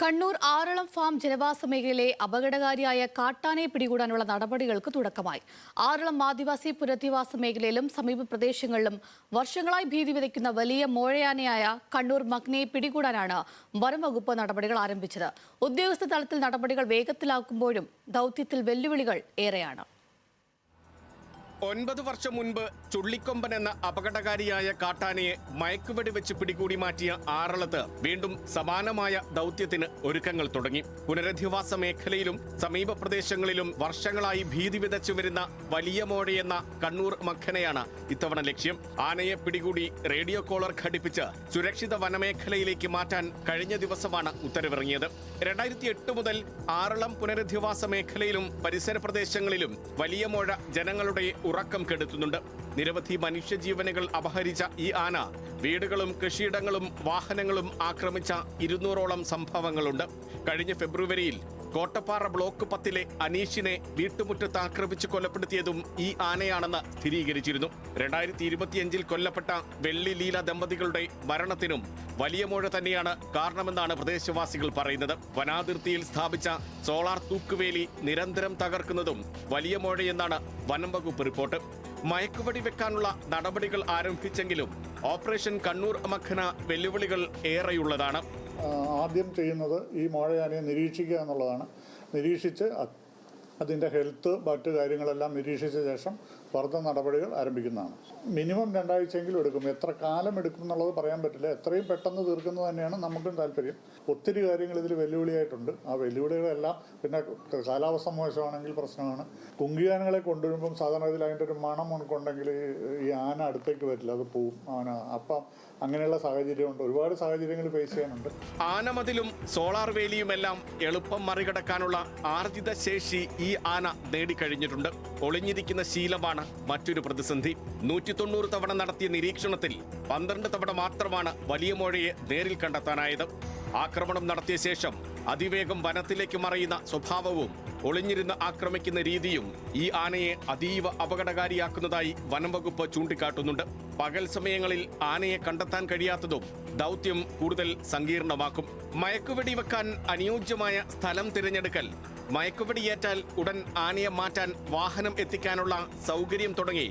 Kannur Aralam farm ജനവാസ മേഖലയിലെ അപകടകാരിയായ കാട്ടാനയെ പിടികൂടാനുള്ള നടപടികൾക്ക് തുടക്കമായി. ആറളം ആദിവാസി പുനരധിവാസ മേഖലയിലും സമീപ പ്രദേശങ്ങളിലും വർഷങ്ങളായി ഭീതി വിതയ്ക്കുന്ന വലിയ മോഴയാനയായ കണ്ണൂർ മഗ്നയെ പിടികൂടാനാണ് വനംവകുപ്പ് നടപടികൾ ആരംഭിച്ചത്. ഉദ്യോഗസ്ഥ തലത്തിൽ നടപടികൾ വേഗത്തിലാക്കുമ്പോഴും ദൗത്യത്തിൽ വെല്ലുവിളികൾ ഏറെയാണ്. 9 വർഷം മുൻപ് ചുള്ളിക്കൊമ്പൻ എന്ന അപകടകാരിയായ കാട്ടാനയെ മയക്കുവെടി വെച്ച് പിടികൂടി മാറ്റിയ ആറളത്ത് വീണ്ടും സമാനമായ ദൗത്യത്തിന് ഒരുക്കങ്ങൾ തുടങ്ങി. പുനരധിവാസ മേഖലയിലും സമീപ പ്രദേശങ്ങളിലും വർഷങ്ങളായി ഭീതി വിതച്ചു വരുന്ന വലിയ മോഴയെന്ന കണ്ണൂർ മഖനെയാണ് ഇത്തവണ ലക്ഷ്യം. ആനയെ പിടികൂടി റേഡിയോ കോളർ ഘടിപ്പിച്ച് സുരക്ഷിത വനമേഖലയിലേക്ക് മാറ്റാൻ കഴിഞ്ഞ ദിവസമാണ് ഉത്തരവിറങ്ങിയത്. 2008 മുതൽ ആറളം പുനരധിവാസ മേഖലയിലും പരിസര പ്രദേശങ്ങളിലും വലിയ മോഴ ജനങ്ങളുടെ ഉറക്കം കെടുത്തുന്നുണ്ട്. നിരവധി മനുഷ്യജീവനുകൾ അപഹരിച്ച ഈ ആന വീടുകളും കൃഷിയിടങ്ങളും വാഹനങ്ങളും ആക്രമിച്ച 200ഓളം സംഭവങ്ങളുണ്ട്. കഴിഞ്ഞ ഫെബ്രുവരിയിൽ കോട്ടപ്പാറ ബ്ലോക്ക് 10-ലെ അനീഷിനെ വീട്ടുമുറ്റത്ത് ആക്രമിച്ച് കൊലപ്പെടുത്തിയതും ഈ ആനയാണെന്ന് സ്ഥിരീകരിച്ചിരുന്നു. 2025-ൽ കൊല്ലപ്പെട്ട വെള്ളി ലീല ദമ്പതികളുടെ മരണത്തിനും വലിയ മോഴ തന്നെയാണ് കാരണമെന്നാണ് പ്രദേശവാസികൾ പറയുന്നത്. വനാതിർത്തിയിൽ സ്ഥാപിച്ച സോളാർ തൂക്കുവേലി നിരന്തരം തകർക്കുന്നതും വലിയ മോഴയെന്നാണ് വനം വകുപ്പ് റിപ്പോർട്ട്. മയക്കുവെടി വെക്കാനുള്ള നടപടികൾ ആരംഭിച്ചെങ്കിലും ഓപ്പറേഷൻ കണ്ണൂർ മഖന വെല്ലുവിളികൾ ഏറെയുള്ളതാണ്. ആദ്യം ചെയ്യുന്നത് ഈ മോഴയാനയെ നിരീക്ഷിക്കുക എന്നുള്ളതാണ്. നിരീക്ഷിച്ച് അതിൻ്റെ ഹെൽത്ത് മറ്റു കാര്യങ്ങളെല്ലാം നിരീക്ഷിച്ച ശേഷം വർദ്ധ നടപടികൾ ആരംഭിക്കുന്നതാണ്. മിനിമം 2 ആഴ്ചയെങ്കിലും എടുക്കും. എത്ര കാലം എടുക്കും എന്നുള്ളത് പറയാൻ പറ്റില്ല. എത്രയും പെട്ടെന്ന് തീർക്കുന്നത് തന്നെയാണ് നമുക്കും താല്പര്യം. ഒത്തിരി കാര്യങ്ങൾ ഇതിൽ വെല്ലുവിളിയായിട്ടുണ്ട്. ആ വെല്ലുവിളികളെല്ലാം പിന്നെ കാലാവസ്ഥ മോശമാണെങ്കിൽ പ്രശ്നമാണ്. കുങ്കിയാനകളെ കൊണ്ടുവരുമ്പം സാധാരണ ഇതിൽ അതിൻ്റെ ഒരു മണം ഉണ്ടെങ്കിൽ ഈ ആന അടുത്തേക്ക് വരില്ല, അത് പോവും ആന. അപ്പം അങ്ങനെയുള്ള സാഹചര്യമുണ്ട്. ഒരുപാട് സാഹചര്യങ്ങൾ ഫേസ് ചെയ്യാനുണ്ട്. ആനമതിലും സോളാർ വേലിയുമെല്ലാം എളുപ്പം മറികടക്കാനുള്ള ആർജിത ശേഷി ഈ ആന നേടിക്കഴിഞ്ഞിട്ടുണ്ട്. ഒളിഞ്ഞിരിക്കുന്ന ശീലമാണ് മറ്റൊരു പ്രതിസന്ധി. 190 തവണ നടത്തിയ നിരീക്ഷണത്തിൽ 12 തവണ മാത്രമാണ് വലിയ മോഴയെ നേരിൽ കണ്ടെത്താനായത്. ആക്രമണം നടത്തിയ ശേഷം അതിവേഗം വനത്തിലേക്ക് മറയുന്ന സ്വഭാവവും ഒളിഞ്ഞിരുന്ന് ആക്രമിക്കുന്ന രീതിയും ഈ ആനയെ അതീവ അപകടകാരിയാക്കുന്നതായി വനം വകുപ്പ് ചൂണ്ടിക്കാട്ടുന്നുണ്ട്. പകൽ സമയങ്ങളിൽ ആനയെ കണ്ടെത്താൻ കഴിയാത്തതും ദൗത്യം കൂടുതൽ സങ്കീർണമാക്കും. മയക്കുവെടി വെക്കാൻ അനുയോജ്യമായ സ്ഥലം തിരഞ്ഞെടുക്കൽ, മയക്കുവെടിയേറ്റാൽ ഉടൻ ആനയെ മാറ്റാൻ വാഹനം എത്തിക്കാനുള്ള സൗകര്യം തുടങ്ങി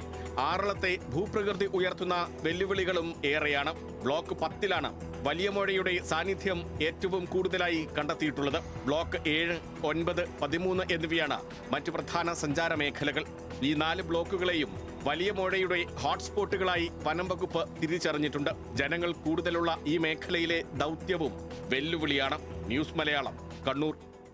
ആറളത്തെ ഭൂപ്രകൃതി ഉയർത്തുന്ന വെല്ലുവിളികളും ഏറെയാണ്. ബ്ലോക്ക് 10-ലാണ് വലിയ മോഴയുടെ സാന്നിധ്യം ഏറ്റവും കൂടുതലായി കണ്ടെത്തിയിട്ടുള്ളത്. ബ്ലോക്ക് 7, 9, 13 എന്നിവയാണ് മറ്റു പ്രധാന സഞ്ചാര മേഖലകൾ. ഈ 4 ബ്ലോക്കുകളെയും വലിയ മോഴയുടെ ഹോട്ട്സ്പോട്ടുകളായി വനം വകുപ്പ് തിരിച്ചറിഞ്ഞിട്ടുണ്ട്. ജനങ്ങൾ കൂടുതലുള്ള ഈ മേഖലയിലെ ദൗത്യവും വെല്ലുവിളിയാണ്. ന്യൂസ് മലയാളം, കണ്ണൂർ.